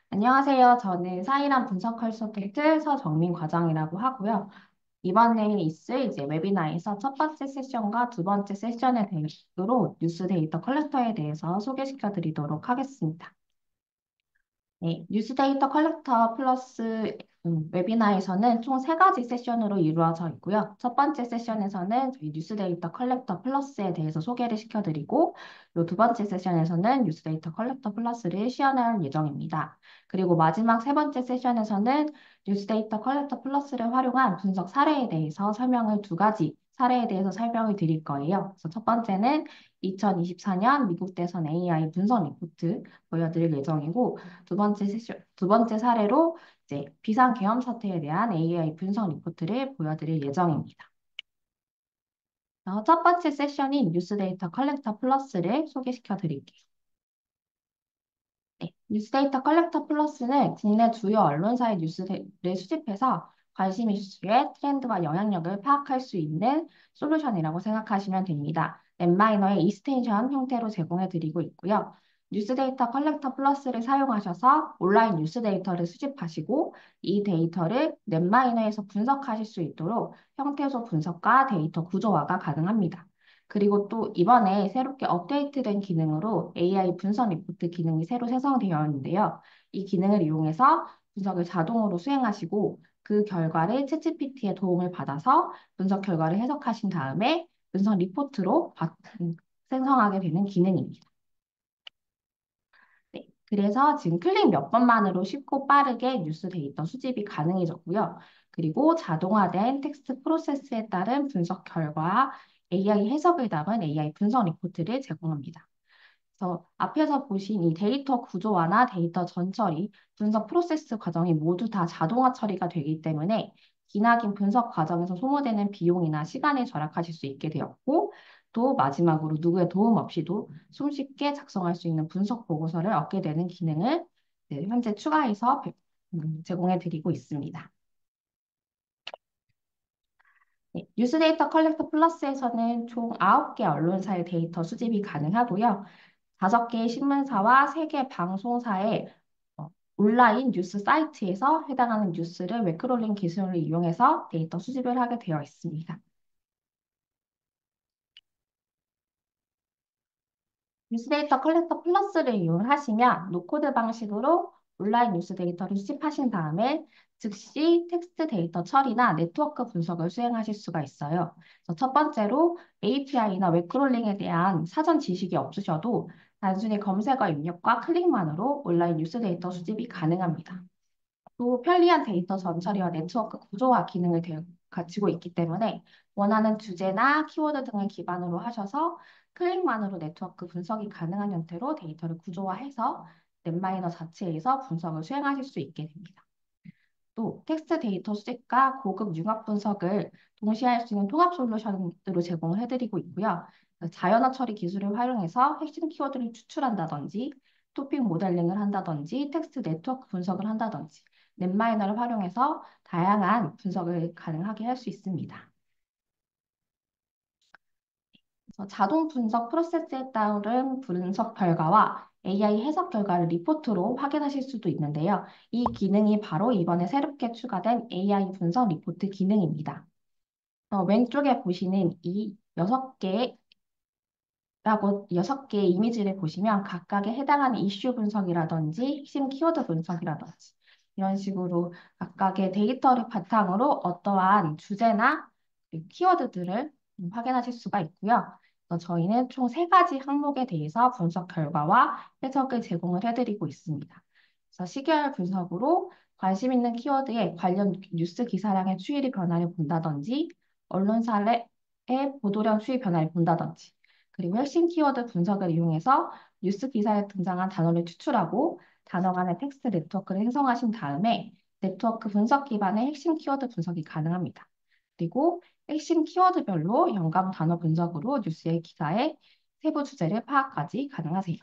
안녕하세요. 저는 사이람 분석 컨설턴트 서정민 과장이라고 하고요. 이번에 있을 이제 웨비나에서 첫 번째 세션과 두 번째 세션에 대해서 뉴스 데이터 컬렉터에 대해서 소개시켜 드리도록 하겠습니다. 네, 뉴스데이터 컬렉터 플러스 웨비나에서는 총 세 가지 세션으로 이루어져 있고요. 첫 번째 세션에서는 저희 뉴스데이터 컬렉터 플러스에 대해서 소개를 시켜드리고, 요 두 번째 세션에서는 뉴스데이터 컬렉터 플러스를 시연할 예정입니다. 그리고 마지막 세 번째 세션에서는 뉴스데이터 컬렉터 플러스를 활용한 분석 사례에 대해서 설명을 두 가지 사례에 대해서 설명을 드릴 거예요. 그래서 첫 번째는 2024년 미국 대선 AI 분석 리포트 보여드릴 예정이고, 두 번째 사례로 이제 비상 계엄 사태에 대한 AI 분석 리포트를 보여드릴 예정입니다. 첫 번째 세션인 뉴스데이터 컬렉터 플러스를 소개시켜 드릴게요. 네, 뉴스데이터 컬렉터 플러스는 국내 주요 언론사의 뉴스를 수집해서 관심 이슈의 트렌드와 영향력을 파악할 수 있는 솔루션이라고 생각하시면 됩니다. 넷마이너의 이스텐션 형태로 제공해 드리고 있고요. 뉴스데이터 컬렉터 플러스를 사용하셔서 온라인 뉴스 데이터를 수집하시고 이 데이터를 넷마이너에서 분석하실 수 있도록 형태소 분석과 데이터 구조화가 가능합니다. 그리고 또 이번에 새롭게 업데이트된 기능으로 AI 분석 리포트 기능이 새로 생성되어 있는데요. 이 기능을 이용해서 분석을 자동으로 수행하시고 그 결과를 챗GPT의 도움을 받아서 분석 결과를 해석하신 다음에 분석 리포트로 생성하게 되는 기능입니다. 네, 그래서 지금 클릭 몇 번만으로 쉽고 빠르게 뉴스 데이터 수집이 가능해졌고요. 그리고 자동화된 텍스트 프로세스에 따른 분석 결과, AI 해석을 담은 AI 분석 리포트를 제공합니다. 그래서 앞에서 보신 이 데이터 구조화나 데이터 전처리, 분석 프로세스 과정이 모두 다 자동화 처리가 되기 때문에 기나긴 분석 과정에서 소모되는 비용이나 시간을 절약하실 수 있게 되었고, 또 마지막으로 누구의 도움 없이도 손쉽게 작성할 수 있는 분석 보고서를 얻게 되는 기능을 네, 현재 추가해서 제공해 드리고 있습니다. 네, 뉴스데이터 컬렉터 플러스에서는 총 9개 언론사의 데이터 수집이 가능하고요. 5개의 신문사와 3개 방송사의 온라인 뉴스 사이트에서 해당하는 뉴스를 웹크롤링 기술을 이용해서 데이터 수집을 하게 되어 있습니다. 뉴스데이터 컬렉터 플러스를 이용하시면 노코드 방식으로 온라인 뉴스 데이터를 수집하신 다음에 즉시 텍스트 데이터 처리나 네트워크 분석을 수행하실 수가 있어요. 그래서 첫 번째로 API나 웹크롤링에 대한 사전 지식이 없으셔도 단순히 검색어 입력과 클릭만으로 온라인 뉴스 데이터 수집이 가능합니다. 또 편리한 데이터 전처리와 네트워크 구조화 기능을 갖추고 있기 때문에 원하는 주제나 키워드 등을 기반으로 하셔서 클릭만으로 네트워크 분석이 가능한 형태로 데이터를 구조화해서 넷마이너 자체에서 분석을 수행하실 수 있게 됩니다. 또 텍스트 데이터 수집과 고급 융합 분석을 동시에 할 수 있는 통합 솔루션으로 제공을 해드리고 있고요. 자연어 처리 기술을 활용해서 핵심 키워드를 추출한다든지 토픽 모델링을 한다든지 텍스트 네트워크 분석을 한다든지 넷마이너를 활용해서 다양한 분석을 가능하게 할 수 있습니다. 그래서 자동 분석 프로세스에 따른 분석 결과와 AI 해석 결과를 리포트로 확인하실 수도 있는데요. 이 기능이 바로 이번에 새롭게 추가된 AI 분석 리포트 기능입니다. 왼쪽에 보시는 이 6개의 이미지를 보시면 각각에 해당하는 이슈 분석이라든지 핵심 키워드 분석이라든지 이런 식으로 각각의 데이터를 바탕으로 어떠한 주제나 키워드들을 확인하실 수가 있고요. 그래서 저희는 총 세 가지 항목에 대해서 분석 결과와 해석을 제공을 해드리고 있습니다. 그래서 시계열 분석으로 관심 있는 키워드에 관련 뉴스 기사량의 추이를 변화를 본다든지 언론사의 보도량 추이 변화를 본다든지 그리고 핵심 키워드 분석을 이용해서 뉴스 기사에 등장한 단어를 추출하고 단어 간의 텍스트 네트워크를 형성하신 다음에 네트워크 분석 기반의 핵심 키워드 분석이 가능합니다. 그리고 핵심 키워드별로 연관 단어 분석으로 뉴스의 기사의 세부 주제를 파악까지 가능하세요.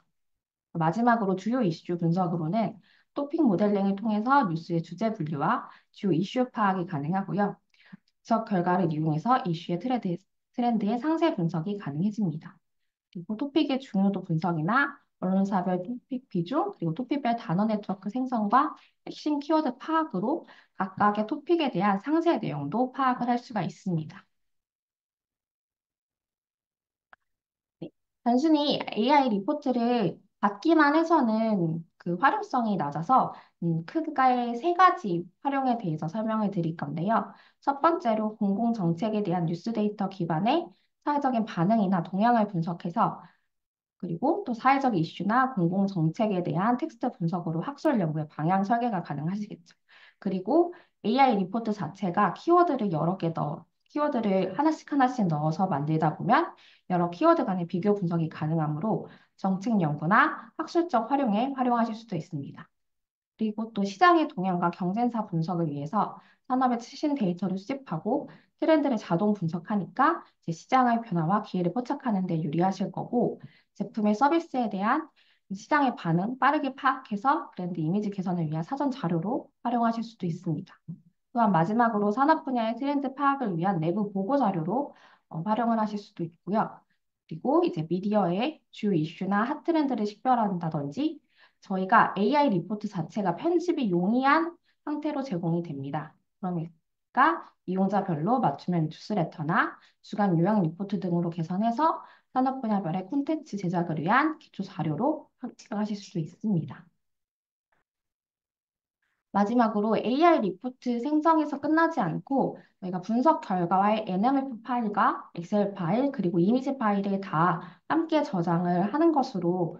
마지막으로 주요 이슈 분석으로는 토픽 모델링을 통해서 뉴스의 주제 분류와 주요 이슈 파악이 가능하고요. 분석 결과를 이용해서 이슈의 트렌드의 상세 분석이 가능해집니다. 그리고 토픽의 중요도 분석이나 언론사별 토픽 비중, 그리고 토픽별 단어 네트워크 생성과 핵심 키워드 파악으로 각각의 토픽에 대한 상세 내용도 파악을 할 수가 있습니다. 네. 단순히 AI 리포트를 받기만 해서는 그 활용성이 낮아서 크게 세 가지 활용에 대해서 설명을 드릴 건데요. 첫 번째로 공공정책에 대한 뉴스 데이터 기반의 사회적인 반응이나 동향을 분석해서 그리고 또 사회적 이슈나 공공 정책에 대한 텍스트 분석으로 학술 연구의 방향 설계가 가능하시겠죠. 그리고 AI 리포트 자체가 키워드를 하나씩 하나씩 넣어서 만들다 보면 여러 키워드 간의 비교 분석이 가능하므로 정책 연구나 학술적 활용에 활용하실 수도 있습니다. 그리고 또 시장의 동향과 경쟁사 분석을 위해서 산업의 최신 데이터를 수집하고 트렌드를 자동 분석하니까 이제 시장의 변화와 기회를 포착하는 데 유리하실 거고 제품의 서비스에 대한 시장의 반응 빠르게 파악해서 브랜드 이미지 개선을 위한 사전 자료로 활용하실 수도 있습니다. 또한 마지막으로 산업 분야의 트렌드 파악을 위한 내부 보고 자료로 활용을 하실 수도 있고요. 그리고 이제 미디어의 주요 이슈나 핫 트렌드를 식별한다든지 저희가 AI 리포트 자체가 편집이 용이한 상태로 제공이 됩니다. 그러니까 이용자별로 맞춤형 뉴스레터나 주간 요약 리포트 등으로 개선해서 산업 분야별의 콘텐츠 제작을 위한 기초 자료로 활용하실 수 있습니다. 마지막으로 AI 리포트 생성에서 끝나지 않고 저희가 분석 결과와의 NMF 파일과 엑셀 파일 그리고 이미지 파일을 다 함께 저장을 하는 것으로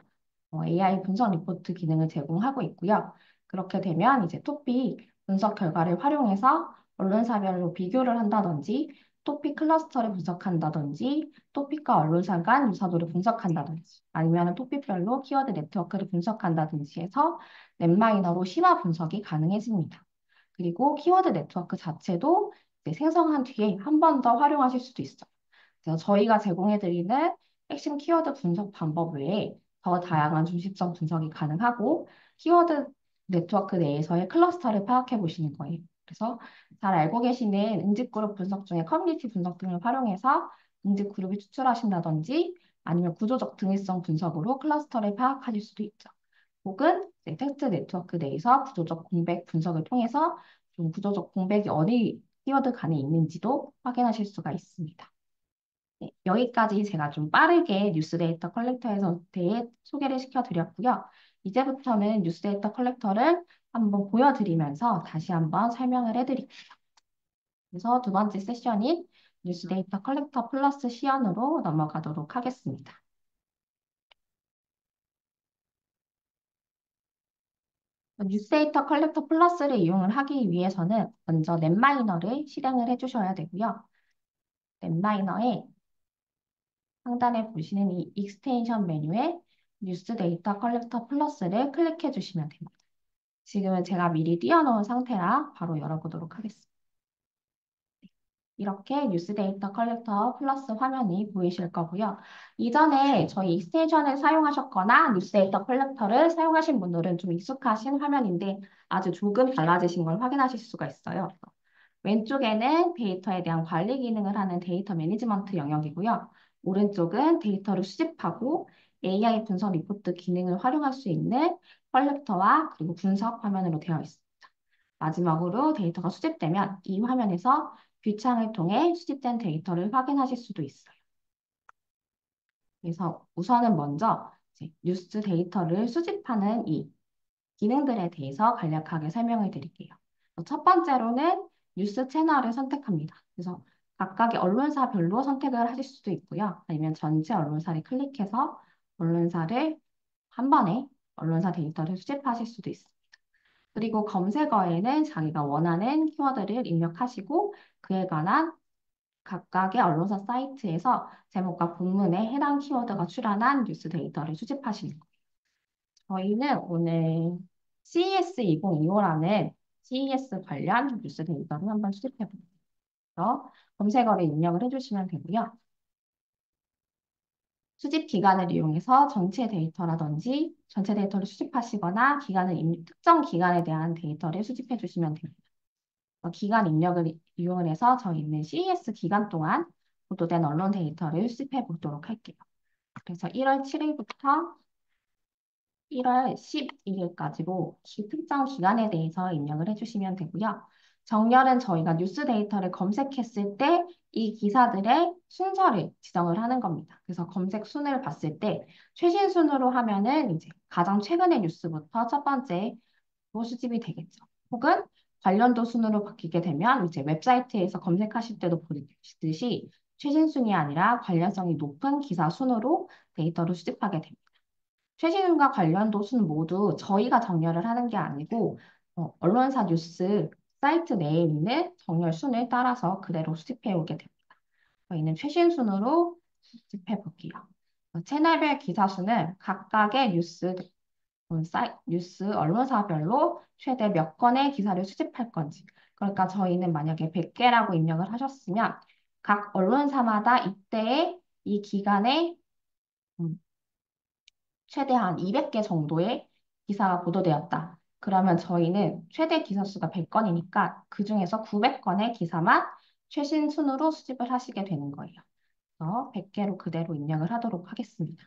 AI 분석 리포트 기능을 제공하고 있고요. 그렇게 되면 이제 토픽 분석 결과를 활용해서 언론사별로 비교를 한다든지 토픽 클러스터를 분석한다든지 토픽과 언론사 간 유사도를 분석한다든지 아니면 토픽별로 키워드 네트워크를 분석한다든지 해서 넷마이너로 심화 분석이 가능해집니다. 그리고 키워드 네트워크 자체도 이제 생성한 뒤에 한 번 더 활용하실 수도 있어요. 그래서 저희가 제공해드리는 핵심 키워드 분석 방법 외에 더 다양한 중시성 분석이 가능하고 키워드 네트워크 내에서의 클러스터를 파악해 보시는 거예요. 그래서 잘 알고 계시는 응집 그룹 분석 중에 커뮤니티 분석 등을 활용해서 응집 그룹이 추출하신다든지 아니면 구조적 등위성 분석으로 클러스터를 파악하실 수도 있죠. 혹은 텍스트 네트워크 내에서 구조적 공백 분석을 통해서 좀 구조적 공백이 어디 키워드 간에 있는지도 확인하실 수가 있습니다. 네, 여기까지 제가 좀 빠르게 뉴스 데이터 컬렉터에서 대해 소개를 시켜드렸고요. 이제부터는 뉴스 데이터 컬렉터를 한번 보여드리면서 다시 한번 설명을 해드릴게요. 그래서 두 번째 세션인 뉴스 데이터 컬렉터 플러스 시연으로 넘어가도록 하겠습니다. 뉴스데이터 컬렉터 플러스를 이용을 하기 위해서는 먼저 넷마이너를 실행을 해주셔야 되고요. 넷마이너에 상단에 보시는 이 익스텐션 메뉴에 뉴스 데이터 컬렉터 플러스를 클릭해 주시면 됩니다. 지금은 제가 미리 띄워놓은 상태라 바로 열어보도록 하겠습니다. 이렇게 뉴스 데이터 컬렉터 플러스 화면이 보이실 거고요. 이전에 저희 익스텐션을 사용하셨거나 뉴스 데이터 컬렉터를 사용하신 분들은 좀 익숙하신 화면인데 아주 조금 달라지신 걸 확인하실 수가 있어요. 왼쪽에는 데이터에 대한 관리 기능을 하는 데이터 매니지먼트 영역이고요. 오른쪽은 데이터를 수집하고 AI 분석 리포트 기능을 활용할 수 있는 컬렉터와 그리고 분석 화면으로 되어 있습니다. 마지막으로 데이터가 수집되면 이 화면에서 뷰창을 통해 수집된 데이터를 확인하실 수도 있어요. 그래서 우선은 먼저 이제 뉴스 데이터를 수집하는 이 기능들에 대해서 간략하게 설명을 드릴게요. 첫 번째로는 뉴스 채널을 선택합니다. 그래서 각각의 언론사별로 선택을 하실 수도 있고요. 아니면 전체 언론사를 클릭해서 언론사를 한 번에 언론사 데이터를 수집하실 수도 있습니다. 그리고 검색어에는 자기가 원하는 키워드를 입력하시고 그에 관한 각각의 언론사 사이트에서 제목과 본문에 해당 키워드가 출연한 뉴스 데이터를 수집하시는 거예요. 저희는 오늘 CES 2025라는 CES 관련 뉴스 데이터를 한번 수집해 볼게요. 검색어를 입력을 해주시면 되고요. 수집 기간을 이용해서 전체 데이터를 수집하시거나 특정 기간에 대한 데이터를 수집해 주시면 됩니다. 기간 입력을 이용을 해서 저희는 CES 기간 동안 보도된 언론 데이터를 수집해 보도록 할게요. 그래서 1월 7일부터 1월 11일까지로 특정 기간에 대해서 입력을 해주시면 되고요. 정렬은 저희가 뉴스 데이터를 검색했을 때 이 기사들의 순서를 지정을 하는 겁니다. 그래서 검색 순을 봤을 때 최신 순으로 하면은 이제 가장 최근의 뉴스부터 첫 번째로 수집이 되겠죠. 혹은 관련도 순으로 바뀌게 되면 이제 웹사이트에서 검색하실 때도 보시듯이 최신 순이 아니라 관련성이 높은 기사 순으로 데이터를 수집하게 됩니다. 최신과 관련도 순 모두 저희가 정렬을 하는 게 아니고 언론사 뉴스 사이트 내에 있는 정렬 순을 따라서 그대로 수집해 오게 됩니다. 저희는 최신 순으로 수집해 볼게요. 채널별 기사 수는 각각의 뉴스 언론사별로 최대 몇 건의 기사를 수집할 건지. 그러니까 저희는 만약에 100개라고 입력을 하셨으면 각 언론사마다 이때의 이 기간에 음, 최대한 200개 정도의 기사가 보도되었다. 그러면 저희는 최대 기사 수가 100건이니까 그중에서 900건의 기사만 최신 순으로 수집을 하시게 되는 거예요. 그래서 100개로 그대로 입력을 하도록 하겠습니다.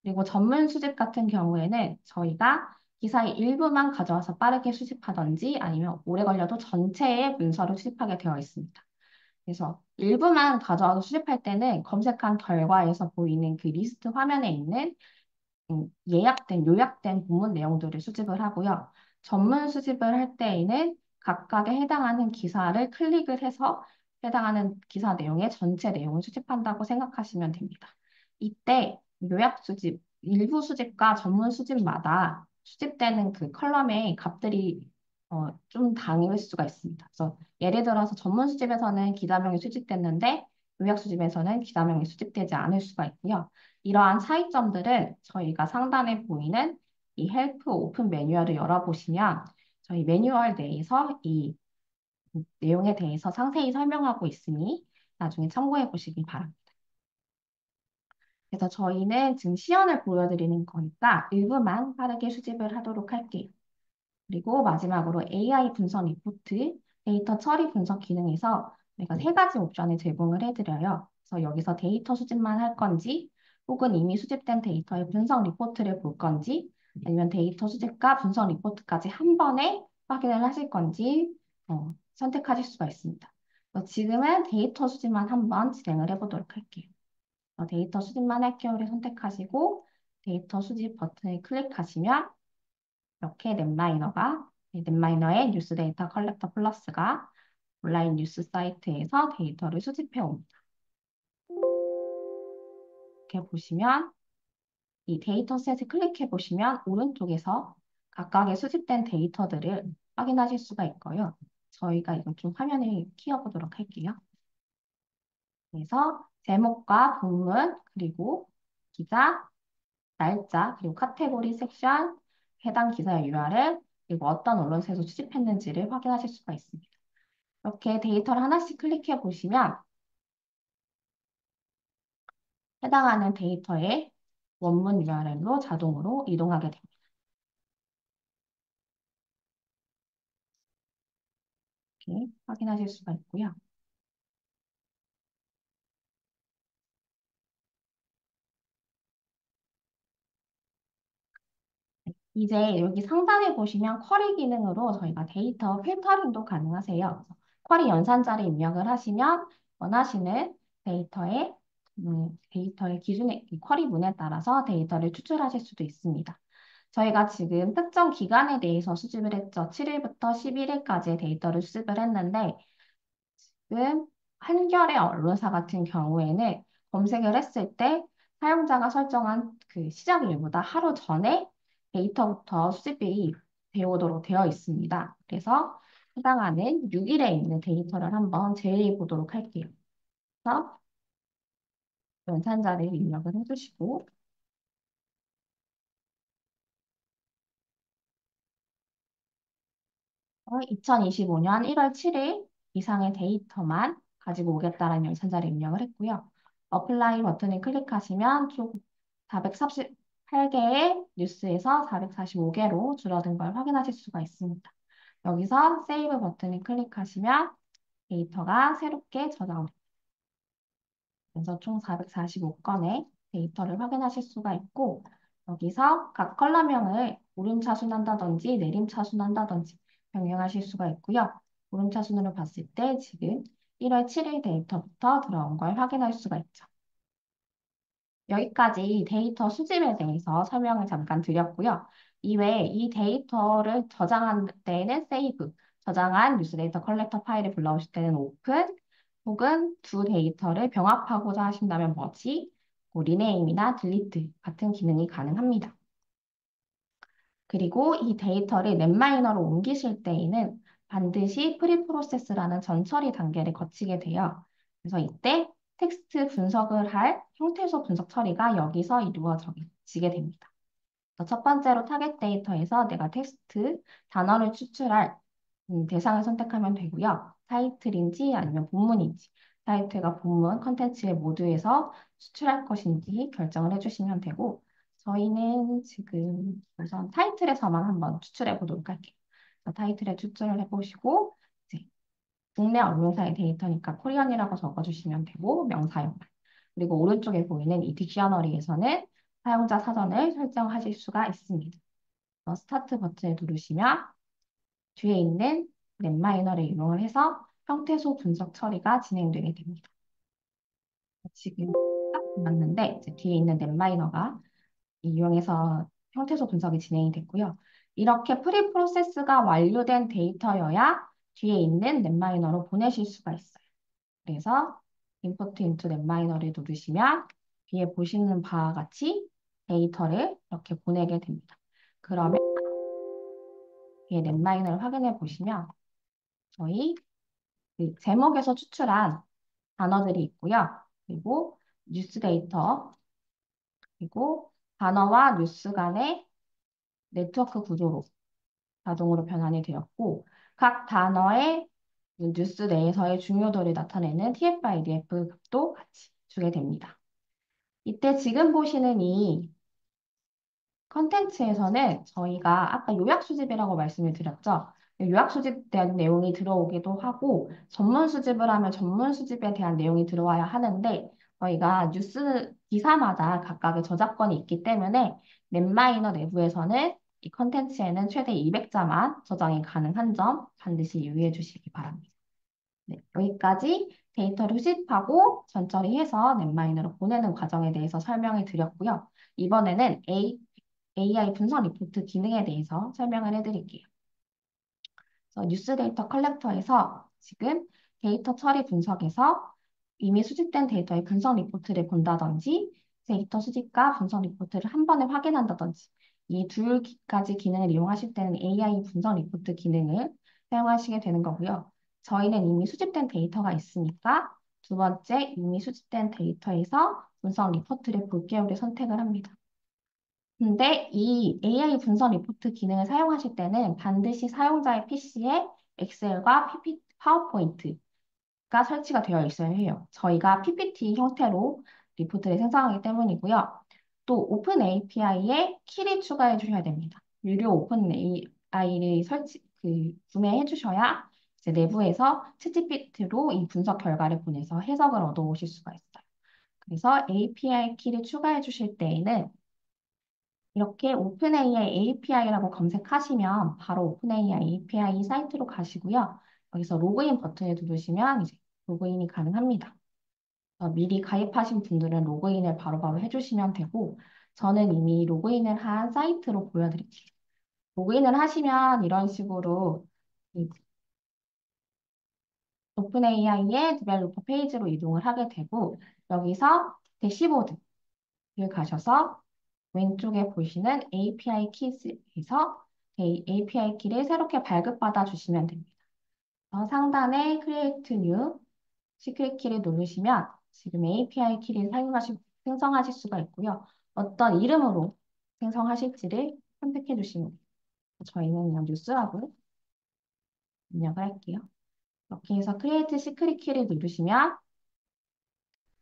그리고 전문 수집 같은 경우에는 저희가 기사의 일부만 가져와서 빠르게 수집하던지 아니면 오래 걸려도 전체의 문서를 수집하게 되어 있습니다. 그래서 일부만 가져와서 수집할 때는 검색한 결과에서 보이는 그 리스트 화면에 있는 요약된 본문 내용들을 수집을 하고요. 전문 수집을 할 때에는 각각에 해당하는 기사를 클릭을 해서 해당하는 기사 내용의 전체 내용을 수집한다고 생각하시면 됩니다. 이때 요약 수집, 일부 수집과 전문 수집마다 수집되는 그 컬럼의 값들이 좀 다를 수가 있습니다. 그래서 예를 들어서 전문 수집에서는 기자명이 수집됐는데 요약 수집에서는 기자명이 수집되지 않을 수가 있고요. 이러한 차이점들은 저희가 상단에 보이는 이 헬프 오픈 매뉴얼을 열어보시면 저희 매뉴얼 내에서 이 내용에 대해서 상세히 설명하고 있으니 나중에 참고해 보시기 바랍니다. 그래서 저희는 지금 시연을 보여드리는 거니까 일부만 빠르게 수집을 하도록 할게요. 그리고 마지막으로 AI 분석 리포트, 데이터 처리 분석 기능에서 저희가 세 가지 옵션을 제공을 해드려요. 그래서 여기서 데이터 수집만 할 건지, 혹은 이미 수집된 데이터의 분석 리포트를 볼 건지, 아니면 데이터 수집과 분석 리포트까지 한 번에 확인을 하실 건지 선택하실 수가 있습니다. 지금은 데이터 수집만 한번 진행을 해보도록 할게요. 데이터 수집만 할 경우를 선택하시고 데이터 수집 버튼을 클릭하시면 이렇게 넷마이너의 뉴스 데이터 컬렉터 플러스가 온라인 뉴스 사이트에서 데이터를 수집해 옵니다. 이렇게 보시면 이 데이터셋을 클릭해 보시면 오른쪽에서 각각의 수집된 데이터들을 확인하실 수가 있고요. 저희가 이거 좀 화면을 키워보도록 할게요. 그래서 제목과 본문, 그리고 기자, 날짜, 그리고 카테고리 섹션, 해당 기사의 URL, 그리고 어떤 언론사에서 수집했는지를 확인하실 수가 있습니다. 이렇게 데이터를 하나씩 클릭해 보시면 해당하는 데이터의 원문 URL로 자동으로 이동하게 됩니다. 이렇게 확인하실 수가 있고요. 이제 여기 상단에 보시면 쿼리 기능으로 저희가 데이터 필터링도 가능하세요. 쿼리 연산자를 입력을 하시면 원하시는 데이터의 기준의 쿼리 문에 따라서 데이터를 추출하실 수도 있습니다. 저희가 지금 특정 기간에 대해서 수집을 했죠. 7일부터 11일까지의 데이터를 수집을 했는데 지금 한겨레 언론사 같은 경우에는 검색을 했을 때 사용자가 설정한 그 시작일보다 하루 전에 데이터부터 수집이 되어 오도록 되어 있습니다. 그래서 해당하는 6일에 있는 데이터를 한번 제외해 보도록 할게요. 그래서 연산자를 입력을 해주시고 2025년 1월 7일 이상의 데이터만 가지고 오겠다라는 연산자를 입력을 했고요. 어플라이 버튼을 클릭하시면 총 438개의 뉴스에서 445개로 줄어든 걸 확인하실 수가 있습니다. 여기서 세이브 버튼을 클릭하시면 데이터가 새롭게 저장됩니다. 그래서 총 445건의 데이터를 확인하실 수가 있고 여기서 각 컬럼명을 오름차순한다든지 내림차순한다든지 변경하실 수가 있고요. 오름차순으로 봤을 때 지금 1월 7일 데이터부터 들어온 걸 확인할 수가 있죠. 여기까지 데이터 수집에 대해서 설명을 잠깐 드렸고요. 이외에 이 데이터를 저장한 때에는 세이브, 저장한 뉴스 데이터 컬렉터 파일을 불러오실 때는 오픈, 혹은 두 데이터를 병합하고자 하신다면 머지, 뭐 리네임이나 딜리트 같은 기능이 가능합니다. 그리고 이 데이터를 넷마이너로 옮기실 때에는 반드시 프리프로세스라는 전처리 단계를 거치게 돼요. 그래서 이때 텍스트 분석을 할 형태소 분석 처리가 여기서 이루어지게 됩니다. 첫 번째로 타겟 데이터에서 내가 텍스트 단어를 추출할 대상을 선택하면 되고요. 타이틀인지 아니면 본문인지, 타이틀과 본문, 컨텐츠의 모두에서 추출할 것인지 결정을 해주시면 되고, 저희는 지금 우선 타이틀에서만 한번 추출해 보도록 할게요. 타이틀에 추출을 해보시고, 이제 국내 언론사의 데이터니까 코리안이라고 적어주시면 되고, 명사용말. 그리고 오른쪽에 보이는 이 딕셔너리에서는 사용자 사전을 설정하실 수가 있습니다. 스타트 버튼을 누르시면 뒤에 있는 넷마이너를 이용을 해서 형태소 분석 처리가 진행되게 됩니다. 지금 딱 맞는데 이제 뒤에 있는 넷마이너가 이용해서 형태소 분석이 진행이 됐고요. 이렇게 프리 프로세스가 완료된 데이터여야 뒤에 있는 넷마이너로 보내실 수가 있어요. 그래서 import into 넷마이너를 누르시면 뒤에 보시는 바와 같이 데이터를 이렇게 보내게 됩니다. 그러면 뒤에 넷마이너를 확인해 보시면 저희 그 제목에서 추출한 단어들이 있고요. 그리고 뉴스 데이터, 그리고 단어와 뉴스 간의 네트워크 구조로 자동으로 변환이 되었고, 각 단어의 뉴스 내에서의 중요도를 나타내는 TF-IDF 값도 같이 주게 됩니다. 이때 지금 보시는 이 컨텐츠에서는 저희가 아까 요약 수집이라고 말씀을 드렸죠. 요약 수집에 대한 내용이 들어오기도 하고 전문 수집을 하면 전문 수집에 대한 내용이 들어와야 하는데 저희가 뉴스 기사마다 각각의 저작권이 있기 때문에 넷마이너 내부에서는 이 컨텐츠에는 최대 200자만 저장이 가능한 점 반드시 유의해 주시기 바랍니다. 네, 여기까지 데이터를 수집하고 전처리해서 넷마이너로 보내는 과정에 대해서 설명을 드렸고요. 이번에는 AI 분석 리포트 기능에 대해서 설명을 해드릴게요. 그래서 뉴스 데이터 컬렉터에서 지금 데이터 처리 분석에서 이미 수집된 데이터의 분석 리포트를 본다든지 데이터 수집과 분석 리포트를 한 번에 확인한다든지 이 두 가지 기능을 이용하실 때는 AI 분석 리포트 기능을 사용하시게 되는 거고요. 저희는 이미 수집된 데이터가 있으니까 두 번째 이미 수집된 데이터에서 분석 리포트를 볼게요를 선택을 합니다. 근데 이 AI 분석 리포트 기능을 사용하실 때는 반드시 사용자의 PC에 엑셀과 PPT, 파워포인트가 설치가 되어 있어야 해요. 저희가 PPT 형태로 리포트를 생성하기 때문이고요. 또 오픈 API에 키를 추가해 주셔야 됩니다. 유료 오픈 AI를 구매해 주셔야 이제 내부에서 챗GPT로 이 분석 결과를 보내서 해석을 얻어 오실 수가 있어요. 그래서 API 키를 추가해 주실 때에는 이렇게 오픈AI API라고 검색하시면 바로 오픈AI API 사이트로 가시고요. 여기서 로그인 버튼을 누르시면 이제 로그인이 가능합니다. 미리 가입하신 분들은 로그인을 바로바로 해주시면 되고 저는 이미 로그인을 한 사이트로 보여드릴게요. 로그인을 하시면 이런 식으로 이 오픈AI의 디벨로퍼 페이지로 이동을 하게 되고 여기서 대시보드를 가셔서 왼쪽에 보시는 API 키즈에서 API 키를 새롭게 발급받아 주시면 됩니다. 상단에 Create New 시크릿 키를 누르시면 지금 API 키를 생성하실 수가 있고요. 어떤 이름으로 생성하실지를 선택해 주시면 돼요. 저희는 그냥 뉴스라고 입력을 할게요. 이렇게 해서 Create 시크릿 키를 누르시면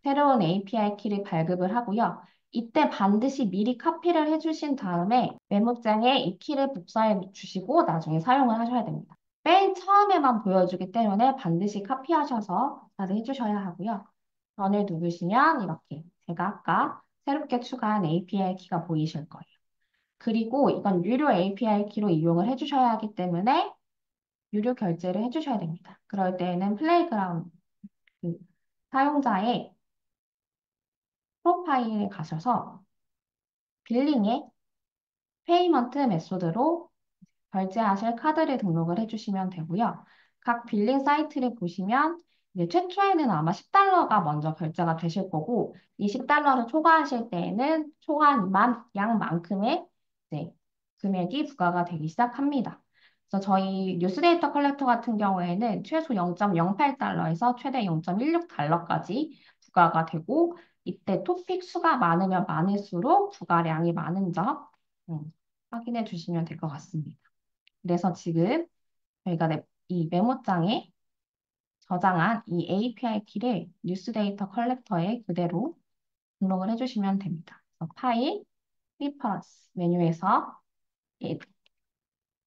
새로운 API 키를 발급을 하고요. 이때 반드시 미리 카피를 해주신 다음에 메모장에 이 키를 복사해 주시고 나중에 사용을 하셔야 됩니다. 맨 처음에만 보여주기 때문에 반드시 카피하셔서 복사를 해주셔야 하고요. 런을 누르시면 이렇게 제가 아까 새롭게 추가한 API 키가 보이실 거예요. 그리고 이건 유료 API 키로 이용을 해주셔야 하기 때문에 유료 결제를 해주셔야 됩니다. 그럴 때에는 플레이그라운드 그 사용자의 프로파일에 가셔서 빌링에 페이먼트 메소드로 결제하실 카드를 등록을 해주시면 되고요. 각 빌링 사이트를 보시면 이제 최초에는 아마 10달러가 먼저 결제가 되실 거고 이 10달러를 초과하실 때에는 초과한 양만큼의 이제 금액이 부과가 되기 시작합니다. 그래서 저희 뉴스데이터 컬렉터 같은 경우에는 최소 0.08달러에서 최대 0.16달러까지 부과가 되고 이때 토픽 수가 많으면 많을수록 부과량이 많은 점 확인해 주시면 될 것 같습니다. 그래서 지금 저희가 이 메모장에 저장한 이 API 키를 뉴스데이터 컬렉터에 그대로 등록을 해주시면 됩니다. 그래서 파일, 리퍼런스 메뉴에서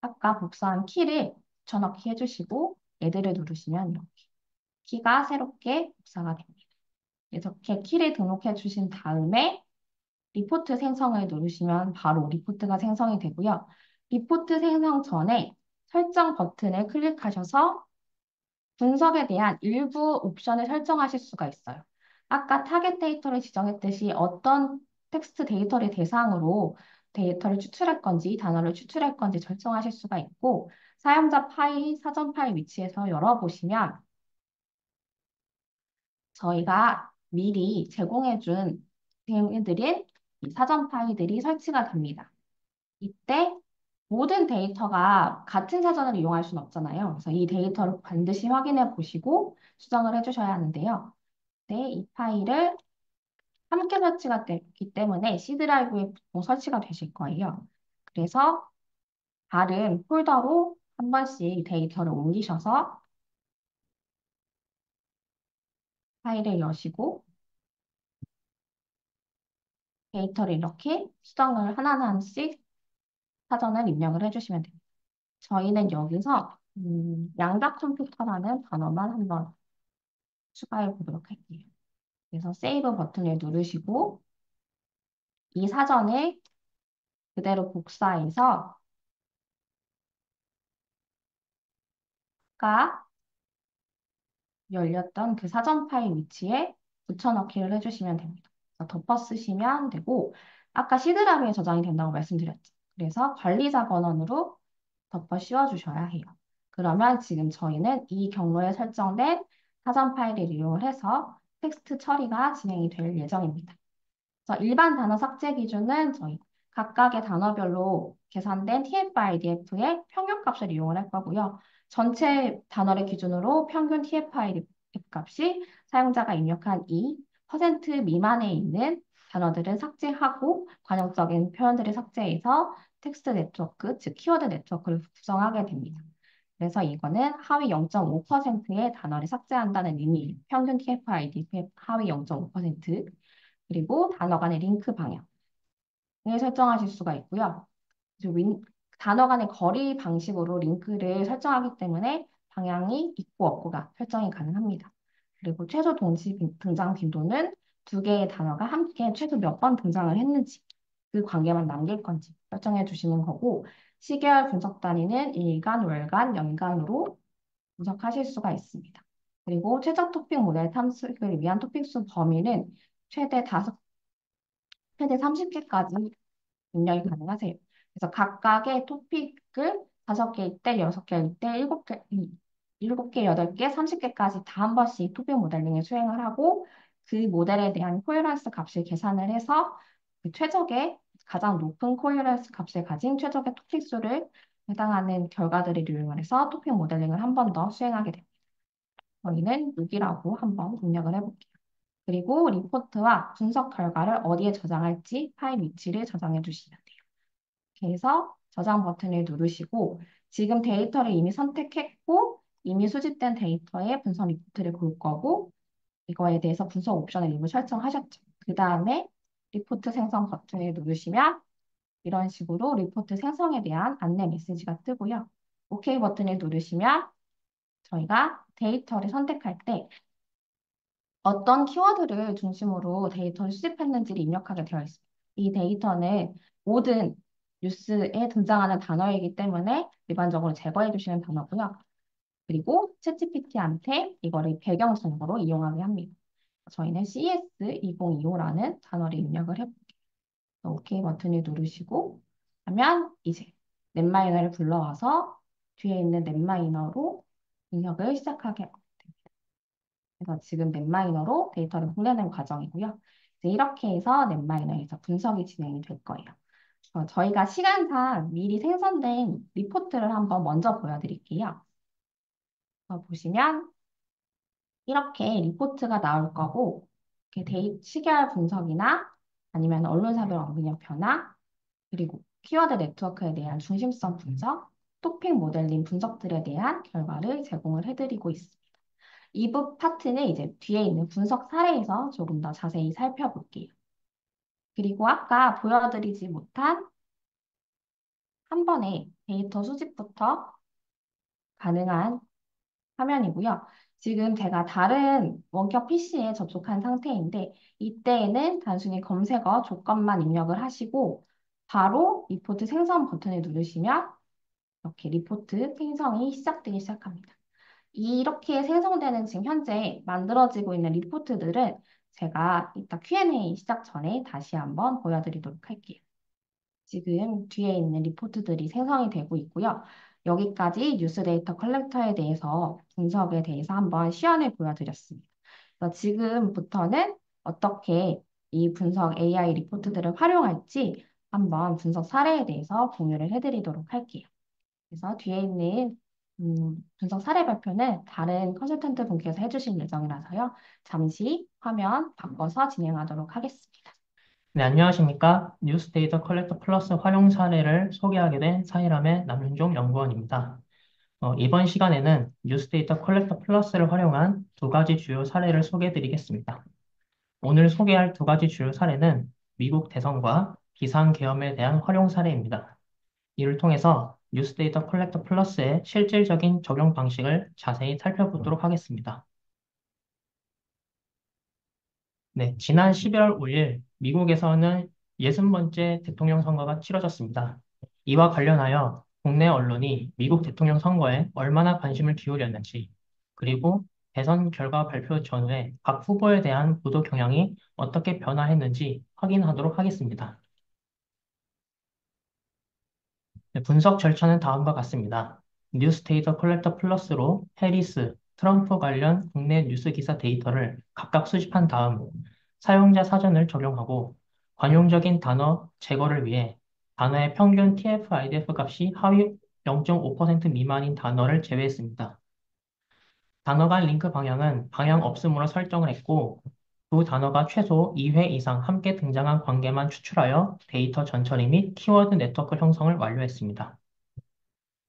아까 복사한 키를 붙여넣기 해주시고 애들을 누르시면 이렇게 키가 새롭게 복사가 됩니다. 이렇게 키를 등록해 주신 다음에 리포트 생성을 누르시면 바로 리포트가 생성이 되고요. 리포트 생성 전에 설정 버튼을 클릭하셔서 분석에 대한 일부 옵션을 설정하실 수가 있어요. 아까 타겟 데이터를 지정했듯이 어떤 텍스트 데이터를 대상으로 데이터를 추출할 건지, 단어를 추출할 건지 설정하실 수가 있고, 사용자 파일, 사전 파일 위치에서 열어보시면 저희가 미리 제공해드린 이 사전 파일들이 설치가 됩니다. 이때 모든 데이터가 같은 사전을 이용할 수는 없잖아요. 그래서 이 데이터를 반드시 확인해 보시고 수정을 해주셔야 하는데요. 네, 이 파일을 함께 설치가 됐기 때문에 C 드라이브에 보통 설치가 되실 거예요. 그래서 다른 폴더로 한 번씩 데이터를 옮기셔서 파일을 여시고 데이터를 이렇게 수정을 하나하나씩 사전을 입력을 해주시면 됩니다. 저희는 여기서 양자 컴퓨터라는 단어만 한번 추가해 보도록 할게요. 그래서 세이브 버튼을 누르시고 이 사전을 그대로 복사해서 아까 열렸던 그 사전 파일 위치에 붙여넣기를 해주시면 됩니다. 그래서 덮어 쓰시면 되고 아까 C드라이브에 저장이 된다고 말씀드렸죠. 그래서 관리자 권한으로 덮어 씌워주셔야 해요. 그러면 지금 저희는 이 경로에 설정된 사전 파일을 이용을 해서 텍스트 처리가 진행이 될 예정입니다. 그래서 일반 단어 삭제 기준은 저희 각각의 단어별로 계산된 TF-IDF의 평균값을 이용을 할 거고요. 전체 단어를 기준으로 평균 TF-IDF 값이 사용자가 입력한 2% 미만에 있는 단어들은 삭제하고 관용적인 표현들을 삭제해서 텍스트 네트워크, 즉 키워드 네트워크를 구성하게 됩니다. 그래서 이거는 하위 0.5%의 단어를 삭제한다는 의미예요. 평균 TF-IDF의 하위 0.5%. 그리고 단어 간의 링크 방향을 설정하실 수가 있고요. 이제 단어 간의 거리 방식으로 링크를 설정하기 때문에 방향이 있고 없고가 설정이 가능합니다. 그리고 최소 동시 등장 빈도는 두 개의 단어가 함께 최소 몇 번 등장을 했는지 그 관계만 남길 건지 설정해 주시는 거고 시계열 분석 단위는 일간, 월간, 연간으로 분석하실 수가 있습니다. 그리고 최저 토픽 모델 탐색을 위한 토픽 수 범위는 최대 30개까지 입력이 가능하세요. 그래서 각각의 토픽을 5개일 때, 6개일 때, 7개, 8개, 30개까지 다 한 번씩 토픽 모델링을 수행을 하고 그 모델에 대한 코헤런스 값을 계산을 해서 그 최적의 가장 높은 코헤런스 값을 가진 최적의 토픽 수를 해당하는 결과들을 이용해서 토픽 모델링을 한 번 더 수행하게 됩니다. 저희는 6이라고 한번 입력을 해볼게요. 그리고 리포트와 분석 결과를 어디에 저장할지 파일 위치를 저장해 주시면 돼요. 그래서 저장 버튼을 누르시고 지금 데이터를 이미 선택했고 이미 수집된 데이터의 분석 리포트를 볼 거고 이거에 대해서 분석 옵션을 이미 설정하셨죠. 그 다음에 리포트 생성 버튼을 누르시면 이런 식으로 리포트 생성에 대한 안내 메시지가 뜨고요. OK 버튼을 누르시면 저희가 데이터를 선택할 때 어떤 키워드를 중심으로 데이터를 수집했는지를 입력하게 되어 있습니다. 이 데이터는 모든 뉴스에 등장하는 단어이기 때문에 일반적으로 제거해 주시는 단어고요. 그리고 챗GPT한테 이거를 배경 정보로 이용하게 합니다. 저희는 CS2025라는 단어를 입력을 해볼게요. OK 버튼을 누르시고 하면 이제 넷마이너를 불러와서 뒤에 있는 넷마이너로 입력을 시작하게 됩니다. 그래서 지금 넷마이너로 데이터를 보내는 과정이고요. 이제 이렇게 해서 넷마이너에서 분석이 진행이 될 거예요. 저희가 시간상 미리 생성된 리포트를 한번 먼저 보여드릴게요. 보시면 이렇게 리포트가 나올 거고, 이렇게 시계열 분석이나 아니면 언론사별 언급량 변화, 그리고 키워드 네트워크에 대한 중심성 분석, 토픽 모델링 분석들에 대한 결과를 제공을 해드리고 있습니다. 이 부 파트는 이제 뒤에 있는 분석 사례에서 조금 더 자세히 살펴볼게요. 그리고 아까 보여드리지 못한 한 번에 데이터 수집부터 가능한 화면이고요. 지금 제가 다른 원격 PC에 접속한 상태인데 이때에는 단순히 검색어 조건만 입력을 하시고 바로 리포트 생성 버튼을 누르시면 이렇게 리포트 생성이 시작되기 시작합니다. 이렇게 생성되는 지금 현재 만들어지고 있는 리포트들은 제가 이따 Q&A 시작 전에 다시 한번 보여드리도록 할게요. 지금 뒤에 있는 리포트들이 생성이 되고 있고요. 여기까지 뉴스 데이터 컬렉터에 대해서 분석에 대해서 한번 시연을 보여드렸습니다. 그래서 지금부터는 어떻게 이 분석 AI 리포트들을 활용할지 한번 분석 사례에 대해서 공유를 해드리도록 할게요. 그래서 뒤에 있는 분석 사례 발표는 다른 컨설턴트 분께서 해주실 예정이라서요. 잠시 화면 바꿔서 진행하도록 하겠습니다. 네, 안녕하십니까. 뉴스데이터 컬렉터 플러스 활용 사례를 소개하게 된 사이람의 남윤종 연구원입니다. 이번 시간에는 뉴스데이터 컬렉터 플러스를 활용한 두 가지 주요 사례를 소개해 드리겠습니다. 오늘 소개할 두 가지 주요 사례는 미국 대선과 비상계엄에 대한 활용 사례입니다. 이를 통해서 뉴스데이터 컬렉터 플러스의 실질적인 적용 방식을 자세히 살펴보도록 하겠습니다. 네, 지난 11월 5일 미국에서는 60번째 대통령 선거가 치러졌습니다. 이와 관련하여 국내 언론이 미국 대통령 선거에 얼마나 관심을 기울였는지, 그리고 대선 결과 발표 전후에 각 후보에 대한 보도 경향이 어떻게 변화했는지 확인하도록 하겠습니다. 네, 분석 절차는 다음과 같습니다. 뉴스데이터 컬렉터 플러스로 해리스, 트럼프 관련 국내 뉴스 기사 데이터를 각각 수집한 다음 사용자 사전을 적용하고 관용적인 단어 제거를 위해 단어의 평균 TF-IDF 값이 하위 0.5% 미만인 단어를 제외했습니다. 단어 간 링크 방향은 방향 없음으로 설정을 했고 두 단어가 최소 2회 이상 함께 등장한 관계만 추출하여 데이터 전처리 및 키워드 네트워크 형성을 완료했습니다.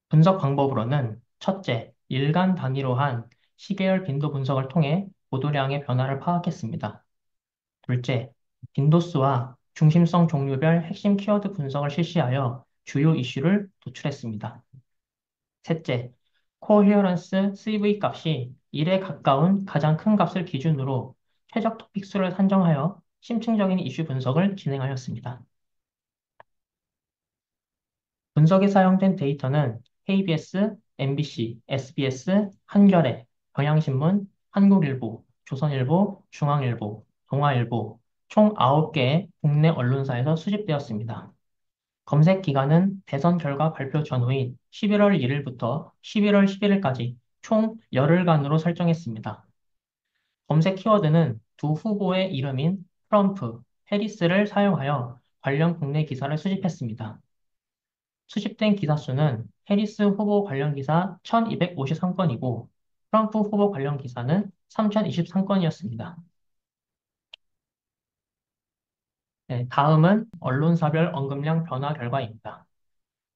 분석 방법으로는 첫째, 일간 단위로 한 시계열 빈도 분석을 통해 보도량의 변화를 파악했습니다. 둘째, 빈도수와 중심성 종류별 핵심 키워드 분석을 실시하여 주요 이슈를 도출했습니다. 셋째, 코헤어런스 CV 값이 1에 가까운 가장 큰 값을 기준으로 최적 토픽 수를 산정하여 심층적인 이슈 분석을 진행하였습니다. 분석에 사용된 데이터는 KBS, MBC, SBS, 한겨레, 경향신문, 한국일보, 조선일보, 중앙일보, 동아일보 총 9개의 국내 언론사에서 수집되었습니다. 검색 기간은 대선 결과 발표 전후인 11월 1일부터 11월 11일까지 총 열흘간으로 설정했습니다. 검색 키워드는 두 후보의 이름인 트럼프, 해리스를 사용하여 관련 국내 기사를 수집했습니다. 수집된 기사 수는 해리스 후보 관련 기사 1253건이고 트럼프 후보 관련 기사는 3023건이었습니다. 네, 다음은 언론사별 언급량 변화 결과입니다.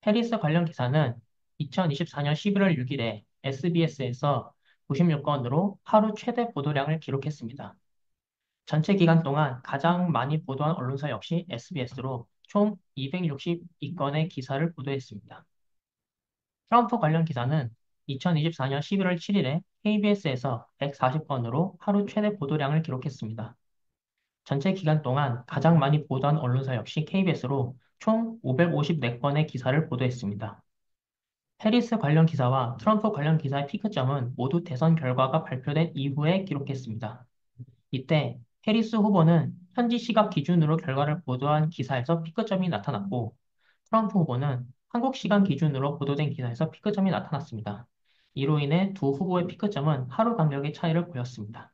해리스 관련 기사는 2024년 11월 6일에 SBS에서 96건으로 하루 최대 보도량을 기록했습니다. 전체 기간 동안 가장 많이 보도한 언론사 역시 SBS로 총 262건의 기사를 보도했습니다. 트럼프 관련 기사는 2024년 11월 7일에 KBS에서 140건으로 하루 최대 보도량을 기록했습니다. 전체 기간 동안 가장 많이 보도한 언론사 역시 KBS로 총 554건의 기사를 보도했습니다. 해리스 관련 기사와 트럼프 관련 기사의 피크점은 모두 대선 결과가 발표된 이후에 기록했습니다. 이때 해리스 후보는 현지 시각 기준으로 결과를 보도한 기사에서 피크점이 나타났고, 트럼프 후보는 한국 시간 기준으로 보도된 기사에서 피크점이 나타났습니다. 이로 인해 두 후보의 피크점은 하루 간격의 차이를 보였습니다.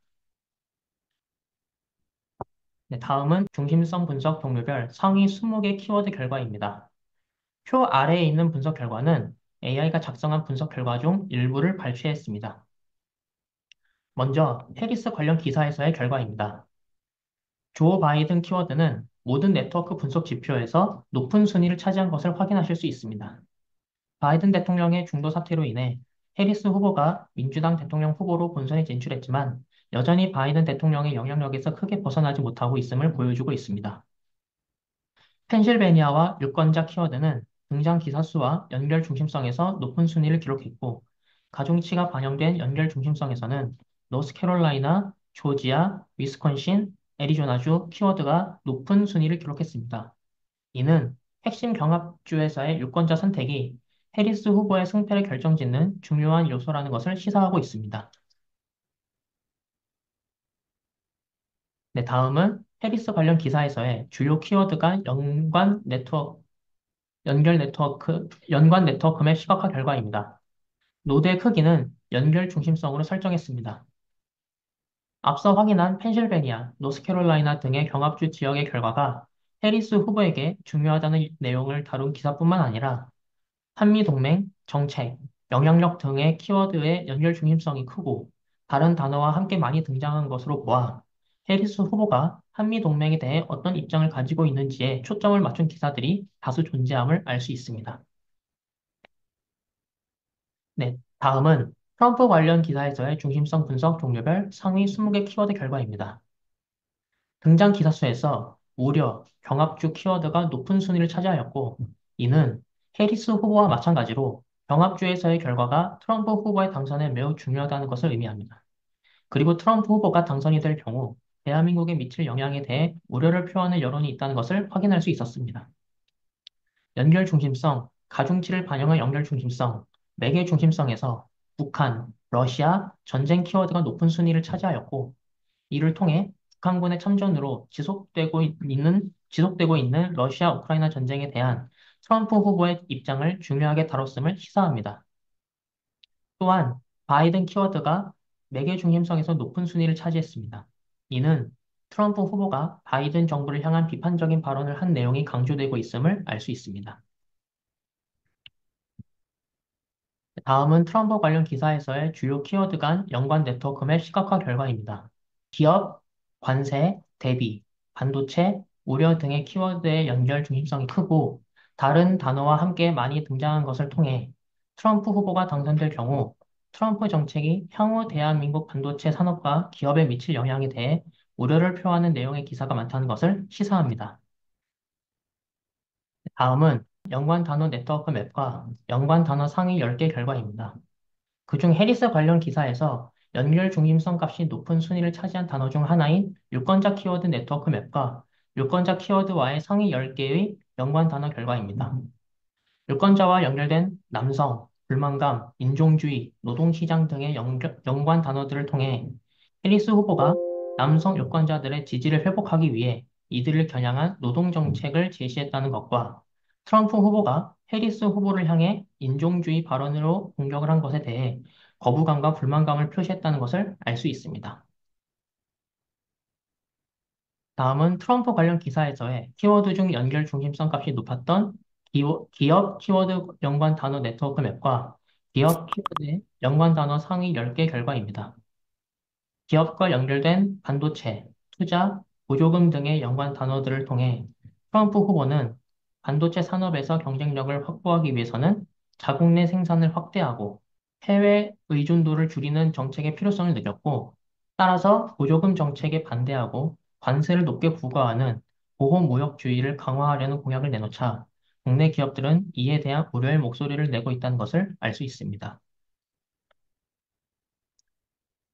네, 다음은 중심성 분석 동료별 상위 20개 키워드 결과입니다. 표 아래에 있는 분석 결과는 AI가 작성한 분석 결과 중 일부를 발췌했습니다. 먼저 해리스 관련 기사에서의 결과입니다. 조 바이든 키워드는 모든 네트워크 분석 지표에서 높은 순위를 차지한 것을 확인하실 수 있습니다. 바이든 대통령의 중도 사퇴로 인해 해리스 후보가 민주당 대통령 후보로 본선에 진출했지만 여전히 바이든 대통령의 영향력에서 크게 벗어나지 못하고 있음을 보여주고 있습니다. 펜실베니아와 유권자 키워드는 등장 기사 수와 연결 중심성에서 높은 순위를 기록했고, 가중치가 반영된 연결 중심성에서는 노스캐롤라이나, 조지아, 위스콘신, 애리조나주 키워드가 높은 순위를 기록했습니다. 이는 핵심 경합주에서의 유권자 선택이 해리스 후보의 승패를 결정짓는 중요한 요소라는 것을 시사하고 있습니다. 네, 다음은 해리스 관련 기사에서의 주요 키워드가 연관 네트워크 맵 시각화 결과입니다. 노드의 크기는 연결 중심성으로 설정했습니다. 앞서 확인한 펜실베니아, 노스캐롤라이나 등의 경합주 지역의 결과가 해리스 후보에게 중요하다는 내용을 다룬 기사뿐만 아니라 한미동맹, 정책, 영향력 등의 키워드의 연결 중심성이 크고 다른 단어와 함께 많이 등장한 것으로 보아 해리스 후보가 한미동맹에 대해 어떤 입장을 가지고 있는지에 초점을 맞춘 기사들이 다수 존재함을 알 수 있습니다. 네, 다음은 트럼프 관련 기사에서의 중심성 분석 종류별 상위 20개 키워드 결과입니다. 등장 기사 수에서 우려, 경합주 키워드가 높은 순위를 차지하였고, 이는 해리스 후보와 마찬가지로 경합주에서의 결과가 트럼프 후보의 당선에 매우 중요하다는 것을 의미합니다. 그리고 트럼프 후보가 당선이 될 경우 대한민국에 미칠 영향에 대해 우려를 표하는 여론이 있다는 것을 확인할 수 있었습니다. 연결 중심성, 가중치를 반영한 연결 중심성, 매개 중심성에서 북한, 러시아, 전쟁 키워드가 높은 순위를 차지하였고, 이를 통해 북한군의 참전으로 지속되고 있는 러시아 우크라이나 전쟁에 대한 트럼프 후보의 입장을 중요하게 다뤘음을 시사합니다. 또한 바이든 키워드가 매개 중심성에서 높은 순위를 차지했습니다. 이는 트럼프 후보가 바이든 정부를 향한 비판적인 발언을 한 내용이 강조되고 있음을 알 수 있습니다. 다음은 트럼프 관련 기사에서의 주요 키워드 간 연관 네트워크 맵 시각화 결과입니다. 기업, 관세, 대비, 반도체, 우려 등의 키워드의 연결 중심성이 크고 다른 단어와 함께 많이 등장한 것을 통해 트럼프 후보가 당선될 경우 트럼프 정책이 향후 대한민국 반도체 산업과 기업에 미칠 영향에 대해 우려를 표하는 내용의 기사가 많다는 것을 시사합니다. 다음은 연관 단어 네트워크 맵과 연관 단어 상위 10개 결과입니다. 그중 해리스 관련 기사에서 연결 중심성 값이 높은 순위를 차지한 단어 중 하나인 유권자 키워드 네트워크 맵과 유권자 키워드와의 상위 10개의 연관 단어 결과입니다. 유권자와 연결된 남성, 불만감, 인종주의, 노동시장 등의 연관 단어들을 통해 해리스 후보가 남성 유권자들의 지지를 회복하기 위해 이들을 겨냥한 노동정책을 제시했다는 것과 트럼프 후보가 해리스 후보를 향해 인종주의 발언으로 공격을 한 것에 대해 거부감과 불만감을 표시했다는 것을 알 수 있습니다. 다음은 트럼프 관련 기사에서의 키워드 중 연결 중심성 값이 높았던 기업 키워드 연관 단어 네트워크 맵과 기업 키워드의 연관 단어 상위 10개 결과입니다. 기업과 연결된 반도체, 투자, 보조금 등의 연관 단어들을 통해 트럼프 후보는 반도체 산업에서 경쟁력을 확보하기 위해서는 자국 내 생산을 확대하고 해외 의존도를 줄이는 정책의 필요성을 느꼈고, 따라서 보조금 정책에 반대하고 관세를 높게 부과하는 보호무역주의를 강화하려는 공약을 내놓자 국내 기업들은 이에 대한 우려의 목소리를 내고 있다는 것을 알 수 있습니다.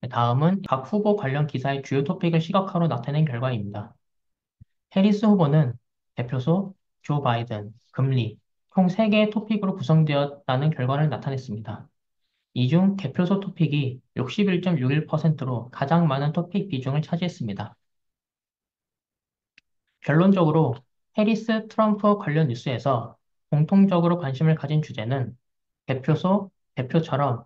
다음은 각 후보 관련 기사의 주요 토픽을 시각화로 나타낸 결과입니다. 해리스 후보는 대표소, 조 바이든, 금리, 총 3개의 토픽으로 구성되었다는 결과를 나타냈습니다. 이 중 개표소 토픽이 61.61%로 가장 많은 토픽 비중을 차지했습니다. 결론적으로 해리스 트럼프 관련 뉴스에서 공통적으로 관심을 가진 주제는 개표소, 대표처럼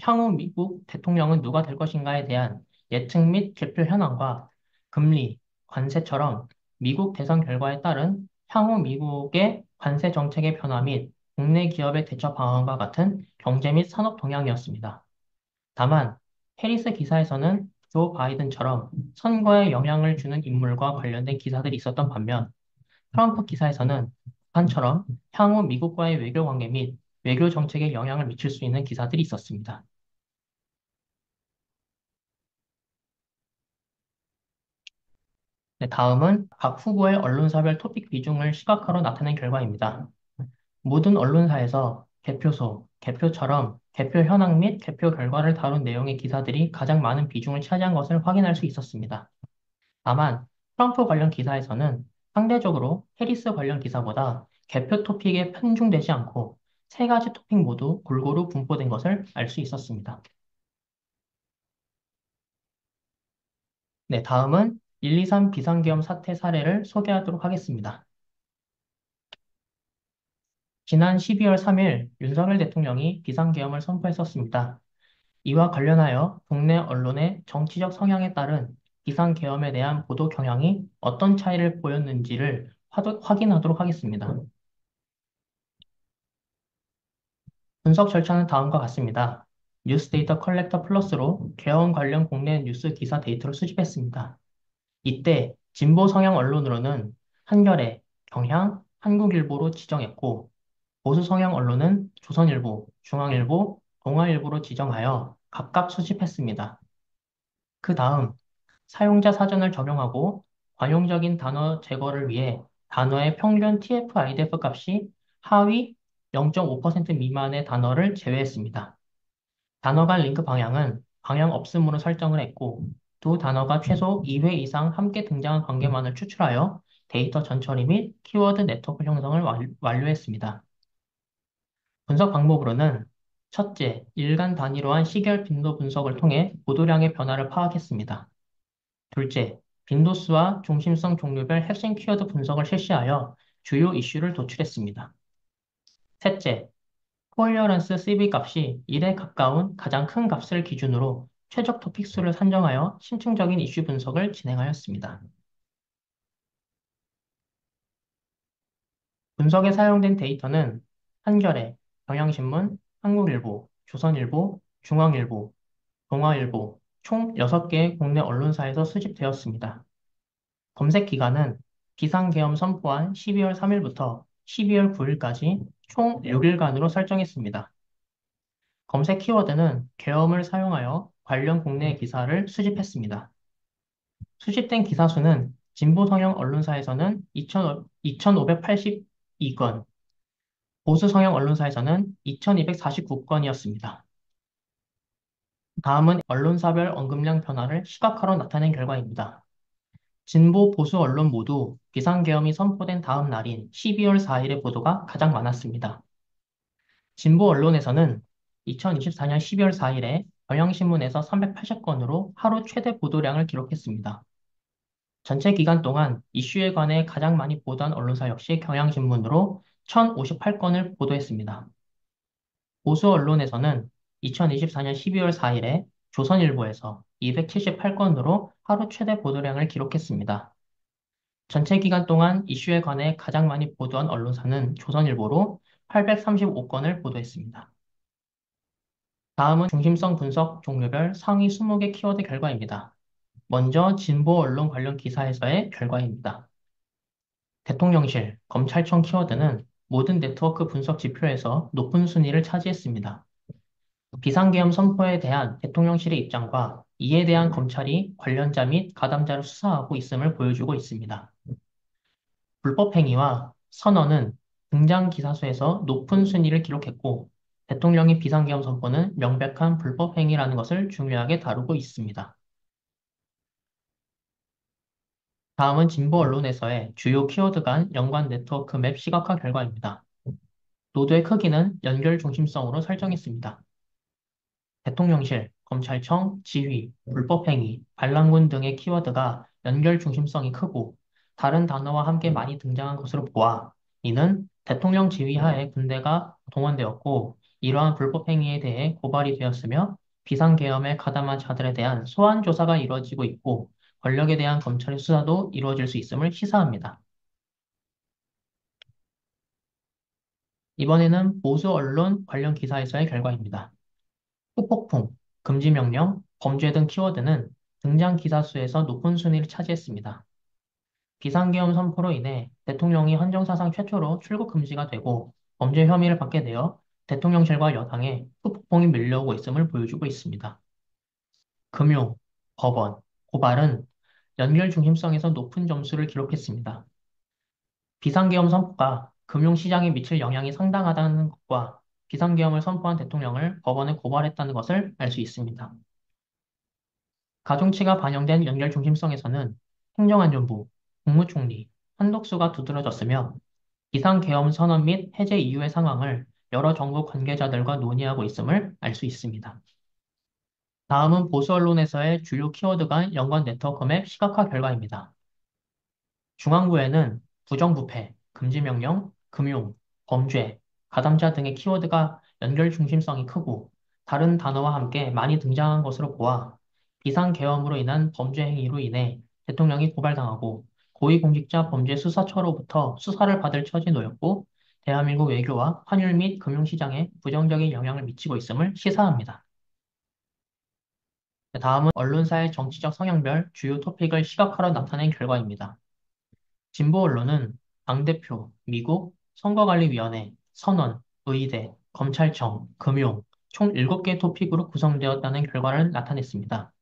향후 미국 대통령은 누가 될 것인가에 대한 예측 및 개표 현황과 금리, 관세처럼 미국 대선 결과에 따른 향후 미국의 관세 정책의 변화 및 국내 기업의 대처 방안과 같은 경제 및 산업 동향이었습니다. 다만 해리스 기사에서는 조 바이든처럼 선거에 영향을 주는 인물과 관련된 기사들이 있었던 반면 트럼프 기사에서는 북한처럼 향후 미국과의 외교 관계 및 외교 정책에 영향을 미칠 수 있는 기사들이 있었습니다. 네, 다음은 각 후보의 언론사별 토픽 비중을 시각화로 나타낸 결과입니다. 모든 언론사에서 개표소, 개표처럼 개표 현황 및 개표 결과를 다룬 내용의 기사들이 가장 많은 비중을 차지한 것을 확인할 수 있었습니다. 다만 트럼프 관련 기사에서는 상대적으로 해리스 관련 기사보다 개표 토픽에 편중되지 않고 3가지 토픽 모두 골고루 분포된 것을 알 수 있었습니다. 네, 다음은 123 비상계엄 사태 사례를 소개하도록 하겠습니다. 지난 12월 3일 윤석열 대통령이 비상계엄을 선포했었습니다. 이와 관련하여 국내 언론의 정치적 성향에 따른 비상계엄에 대한 보도 경향이 어떤 차이를 보였는지를 확인하도록 하겠습니다. 분석 절차는 다음과 같습니다. 뉴스데이터 컬렉터 플러스로 계엄 관련 국내 뉴스 기사 데이터를 수집했습니다. 이때 진보 성향 언론으로는 한겨레, 경향, 한국일보로 지정했고 보수 성향 언론은 조선일보, 중앙일보, 동아일보로 지정하여 각각 수집했습니다. 그 다음 사용자 사전을 적용하고 관용적인 단어 제거를 위해 단어의 평균 TF-IDF 값이 하위 0.5% 미만의 단어를 제외했습니다. 단어 간 링크 방향은 방향 없음으로 설정을 했고 두 단어가 최소 2회 이상 함께 등장한 관계만을 추출하여 데이터 전처리 및 키워드 네트워크 형성을 완료했습니다. 분석 방법으로는 첫째, 일간 단위로 한 시결 빈도 분석을 통해 보도량의 변화를 파악했습니다. 둘째, 빈도수와 중심성 종류별 핵심 키워드 분석을 실시하여 주요 이슈를 도출했습니다. 셋째, 코어런스 CV 값이 1에 가까운 가장 큰 값을 기준으로 최적 토픽 수를 산정하여 심층적인 이슈 분석을 진행하였습니다. 분석에 사용된 데이터는 한겨레, 경향신문, 한국일보, 조선일보, 중앙일보, 동아일보 총 6개의 국내 언론사에서 수집되었습니다. 검색 기간은 비상계엄 선포한 12월 3일부터 12월 9일까지 총 6일간으로 설정했습니다. 검색 키워드는 계엄을 사용하여 관련 국내 기사를 수집했습니다. 수집된 기사 수는 진보 성향 언론사에서는 2,582건, 보수 성향 언론사에서는 2,249건이었습니다. 다음은 언론사별 언급량 변화를 시각화로 나타낸 결과입니다. 진보 보수 언론 모두 비상계엄이 선포된 다음 날인 12월 4일의 보도가 가장 많았습니다. 진보 언론에서는 2024년 12월 4일에 경향신문에서 380건으로 하루 최대 보도량을 기록했습니다. 전체 기간 동안 이슈에 관해 가장 많이 보도한 언론사 역시 경향신문으로 1,058건을 보도했습니다. 보수 언론에서는 2024년 12월 4일에 조선일보에서 278건으로 하루 최대 보도량을 기록했습니다. 전체 기간 동안 이슈에 관해 가장 많이 보도한 언론사는 조선일보로 835건을 보도했습니다. 다음은 중심성 분석 종류별 상위 20개 키워드 결과입니다. 먼저 진보 언론 관련 기사에서의 결과입니다. 대통령실, 검찰청 키워드는 모든 네트워크 분석 지표에서 높은 순위를 차지했습니다. 비상계엄 선포에 대한 대통령실의 입장과 이에 대한 검찰이 관련자 및 가담자를 수사하고 있음을 보여주고 있습니다. 불법 행위와 선언은 등장 기사 수에서 높은 순위를 기록했고 대통령의 비상계엄 선포는 명백한 불법 행위라는 것을 중요하게 다루고 있습니다. 다음은 진보 언론에서의 주요 키워드 간 연관 네트워크 맵 시각화 결과입니다. 노드의 크기는 연결 중심성으로 설정했습니다. 대통령실, 검찰청, 지휘, 불법행위, 반란군 등의 키워드가 연결 중심성이 크고 다른 단어와 함께 많이 등장한 것으로 보아 이는 대통령 지휘하에 군대가 동원되었고 이러한 불법행위에 대해 고발이 되었으며 비상계엄에 가담한 자들에 대한 소환 조사가 이루어지고 있고 권력에 대한 검찰의 수사도 이루어질 수 있음을 시사합니다. 이번에는 보수 언론 관련 기사에서의 결과입니다. 후폭풍, 금지명령, 범죄 등 키워드는 등장 기사 수에서 높은 순위를 차지했습니다. 비상계엄 선포로 인해 대통령이 헌정사상 최초로 출국 금지가 되고 범죄 혐의를 받게 되어 대통령실과 여당에 후폭풍이 밀려오고 있음을 보여주고 있습니다. 금융, 법원, 고발은 연결 중심성에서 높은 점수를 기록했습니다. 비상계엄 선포가 금융시장에 미칠 영향이 상당하다는 것과 비상계엄을 선포한 대통령을 법원에 고발했다는 것을 알 수 있습니다. 가중치가 반영된 연결 중심성에서는 행정안전부, 국무총리, 한독수가 두드러졌으며 비상계엄 선언 및 해제 이후의 상황을 여러 정부 관계자들과 논의하고 있음을 알 수 있습니다. 다음은 보수 언론에서의 주요 키워드 간 연관 네트워크 맵 시각화 결과입니다. 중앙부에는 부정부패, 금지명령, 금융, 범죄, 가담자 등의 키워드가 연결 중심성이 크고 다른 단어와 함께 많이 등장한 것으로 보아 비상계엄으로 인한 범죄 행위로 인해 대통령이 고발당하고 고위공직자 범죄수사처로부터 수사를 받을 처지에 놓였고 대한민국 외교와 환율 및 금융시장에 부정적인 영향을 미치고 있음을 시사합니다. 다음은 언론사의 정치적 성향별 주요 토픽을 시각화로 나타낸 결과입니다. 진보 언론은 당대표, 미국, 선거관리위원회, 선언, 의대, 검찰청, 금융, 총 7개 토픽으로 구성되었다는 결과를 나타냈습니다.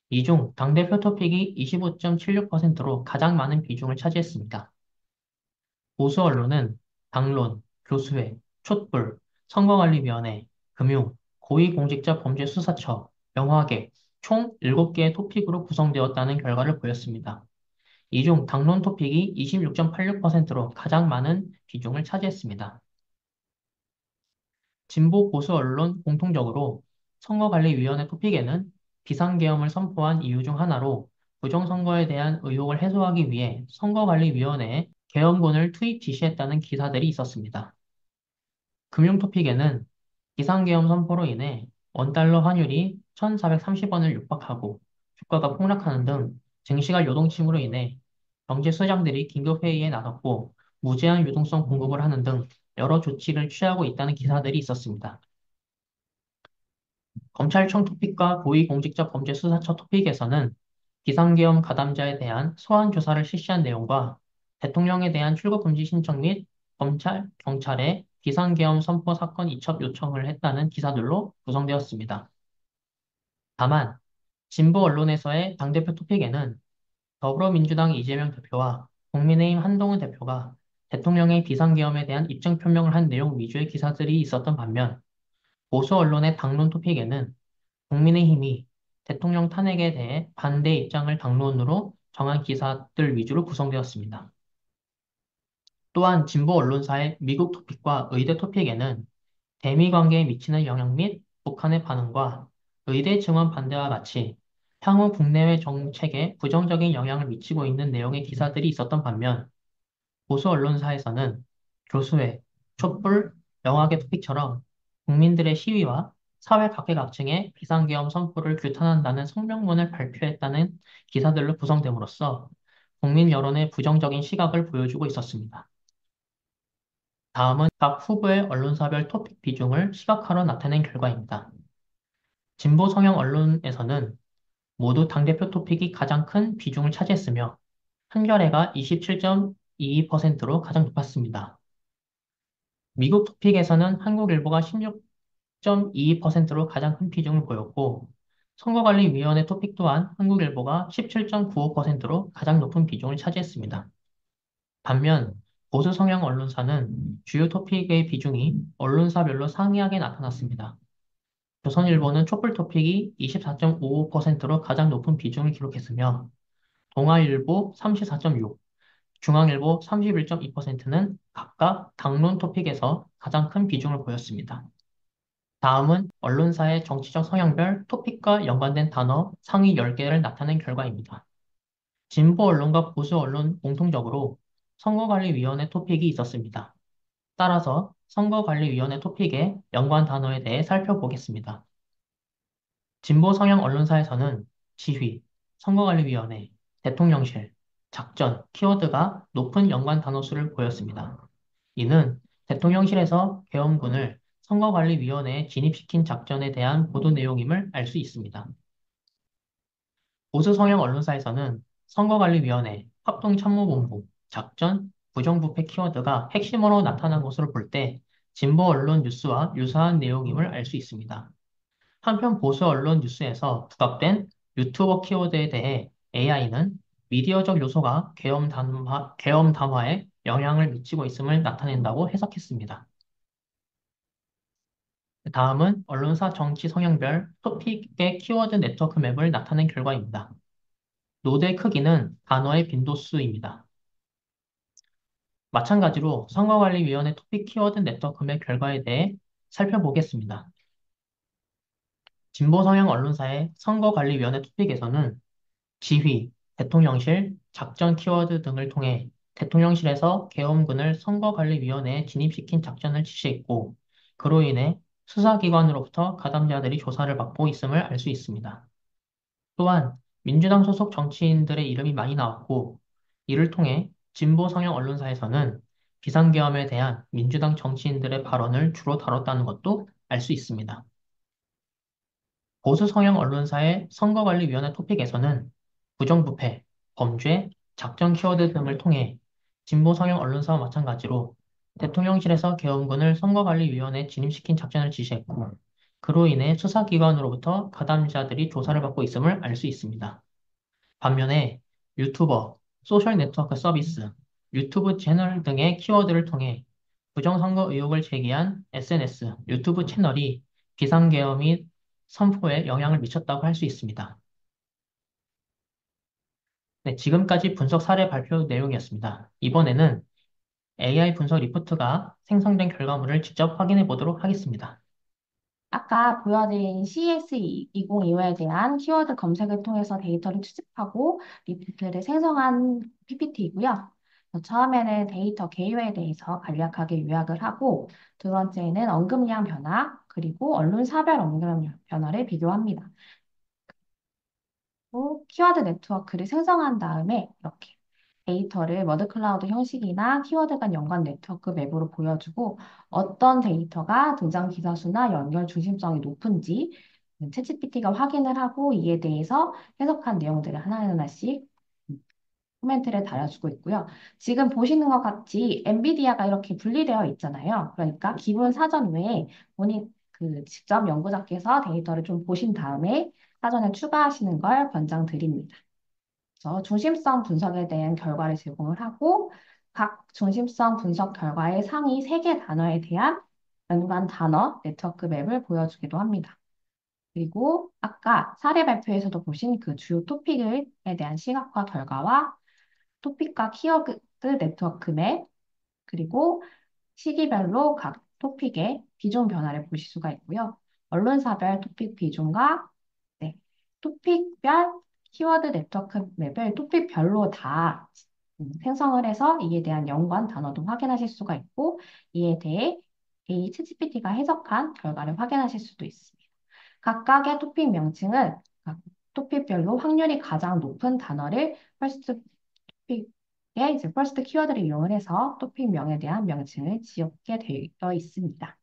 이 중 당대표 토픽이 25.76%로 가장 많은 비중을 차지했습니다. 보수 언론은 당론, 교수회, 촛불, 선거관리위원회, 금융, 고위공직자범죄수사처, 영화계 총 7개의 토픽으로 구성되었다는 결과를 보였습니다. 이 중 당론 토픽이 26.86%로 가장 많은 비중을 차지했습니다. 진보 보수 언론 공통적으로 선거관리위원회 토픽에는 비상계엄을 선포한 이유 중 하나로 부정선거에 대한 의혹을 해소하기 위해 선거관리위원회에 계엄군을 투입 지시했다는 기사들이 있었습니다. 금융 토픽에는 비상계엄 선포로 인해 원달러 환율이 1,430원을 육박하고 주가가 폭락하는 등 증시가 요동침으로 인해 경제 수장들이 긴급 회의에 나섰고 무제한 유동성 공급을 하는 등 여러 조치를 취하고 있다는 기사들이 있었습니다. 검찰청 토픽과 고위공직자범죄수사처 토픽에서는 비상계엄 가담자에 대한 소환 조사를 실시한 내용과 대통령에 대한 출국 금지 신청 및 검찰, 경찰에 비상계엄 선포 사건 이첩 요청을 했다는 기사들로 구성되었습니다. 다만 진보 언론에서의 당대표 토픽에는 더불어민주당 이재명 대표와 국민의힘 한동훈 대표가 대통령의 비상계엄에 대한 입장 표명을 한 내용 위주의 기사들이 있었던 반면 보수 언론의 당론 토픽에는 국민의힘이 대통령 탄핵에 대해 반대 입장을 당론으로 정한 기사들 위주로 구성되었습니다. 또한 진보 언론사의 미국 토픽과 의대 토픽에는 대미 관계에 미치는 영향 및 북한의 반응과 의대 증원 반대와 같이 향후 국내외 정책에 부정적인 영향을 미치고 있는 내용의 기사들이 있었던 반면 보수 언론사에서는 교수회, 촛불, 영화계 토픽처럼 국민들의 시위와 사회 각계각층의 비상계엄 선포를 규탄한다는 성명문을 발표했다는 기사들로 구성됨으로써 국민 여론의 부정적인 시각을 보여주고 있었습니다. 다음은 각 후보의 언론사별 토픽 비중을 시각화로 나타낸 결과입니다. 진보 성향 언론에서는 모두 당대표 토픽이 가장 큰 비중을 차지했으며 한겨레가 27.22%로 가장 높았습니다. 미국 토픽에서는 한국일보가 16.22%로 가장 큰 비중을 보였고 선거관리위원회 토픽 또한 한국일보가 17.95%로 가장 높은 비중을 차지했습니다. 반면 보수 성향 언론사는 주요 토픽의 비중이 언론사별로 상이하게 나타났습니다. 조선일보는 촛불 토픽이 24.55%로 가장 높은 비중을 기록했으며, 동아일보 34.6, 중앙일보 31.2%는 각각 당론 토픽에서 가장 큰 비중을 보였습니다. 다음은 언론사의 정치적 성향별 토픽과 연관된 단어 상위 10개를 나타낸 결과입니다. 진보 언론과 보수 언론 공통적으로 선거관리위원회 토픽이 있었습니다. 따라서 선거관리위원회 토픽의 연관 단어에 대해 살펴보겠습니다. 진보 성향 언론사에서는 지휘, 선거관리위원회, 대통령실, 작전, 키워드가 높은 연관 단어 수를 보였습니다. 이는 대통령실에서 계엄군을 선거관리위원회에 진입시킨 작전에 대한 보도 내용임을 알 수 있습니다. 보수 성향 언론사에서는 선거관리위원회, 합동참모본부, 작전, 부정부패 키워드가 핵심으로 나타난 것으로 볼 때 진보 언론 뉴스와 유사한 내용임을 알 수 있습니다. 한편 보수 언론 뉴스에서 부각된 유튜버 키워드에 대해 AI는 미디어적 요소가 계엄 담화에 영향을 미치고 있음을 나타낸다고 해석했습니다. 다음은 언론사 정치 성향별 토픽의 키워드 네트워크 맵을 나타낸 결과입니다. 노드의 크기는 단어의 빈도수입니다. 마찬가지로 선거관리위원회 토픽 키워드 네트워크 맵 결과에 대해 살펴보겠습니다. 진보 성향 언론사의 선거관리위원회 토픽에서는 지휘, 대통령실, 작전 키워드 등을 통해 대통령실에서 계엄군을 선거관리위원회에 진입시킨 작전을 지시했고, 그로 인해 수사기관으로부터 가담자들이 조사를 받고 있음을 알 수 있습니다. 또한 민주당 소속 정치인들의 이름이 많이 나왔고, 이를 통해 진보 성향 언론사에서는 비상계엄에 대한 민주당 정치인들의 발언을 주로 다뤘다는 것도 알 수 있습니다. 보수 성향 언론사의 선거관리위원회 토픽에서는 부정부패, 범죄, 작전 키워드 등을 통해 진보 성향 언론사와 마찬가지로 대통령실에서 계엄군을 선거관리위원회에 진입시킨 작전을 지시했고, 그로 인해 수사기관으로부터 가담자들이 조사를 받고 있음을 알 수 있습니다. 반면에 유튜버, 소셜 네트워크 서비스, 유튜브 채널 등의 키워드를 통해 부정선거 의혹을 제기한 SNS, 유튜브 채널이 비상계엄 및 선포에 영향을 미쳤다고 할 수 있습니다. 네, 지금까지 분석 사례 발표 내용이었습니다. 이번에는 AI 분석 리포트가 생성된 결과물을 직접 확인해 보도록 하겠습니다. 아까 보여드린 CS2025에 대한 키워드 검색을 통해서 데이터를 추집하고 리포트를 생성한 PPT이고요. 처음에는 데이터 개요에 대해서 간략하게 요약을 하고, 두 번째는 언급량 변화, 그리고 언론사별 언급량 변화를 비교합니다. 또 키워드 네트워크를 생성한 다음에 이렇게 데이터를 워드 클라우드 형식이나 키워드 간 연관 네트워크 맵으로 보여주고, 어떤 데이터가 등장 기사 수나 연결 중심성이 높은지 챗GPT가 확인을 하고, 이에 대해서 해석한 내용들을 하나하나씩 코멘트를 달아주고 있고요. 지금 보시는 것 같이 엔비디아가 이렇게 분리되어 있잖아요. 그러니까 기본 사전 외에 본인 직접 연구자께서 데이터를 좀 보신 다음에 사전에 추가하시는 걸 권장드립니다. 그래서 중심성 분석에 대한 결과를 제공을 하고, 각 중심성 분석 결과의 상위 3개 단어에 대한 연관 단어 네트워크 맵을 보여주기도 합니다. 그리고 아까 사례 발표에서도 보신 그 주요 토픽에 대한 시각화 결과와 토픽과 키워드 네트워크 맵, 그리고 시기별로 각 토픽의 비중 변화를 보실 수가 있고요. 언론사별 토픽 비중과 네, 토픽별 키워드 네트워크 맵을 토픽별로 다 생성을 해서 이에 대한 연관 단어도 확인하실 수가 있고, 이에 대해 이 챗GPT가 해석한 결과를 확인하실 수도 있습니다. 각각의 토픽 명칭은 각 토픽별로 확률이 가장 높은 단어를 퍼스트 토픽에 이제 퍼스트 키워드를 이용을 해서 토픽명에 대한 명칭을 지었게 되어 있습니다.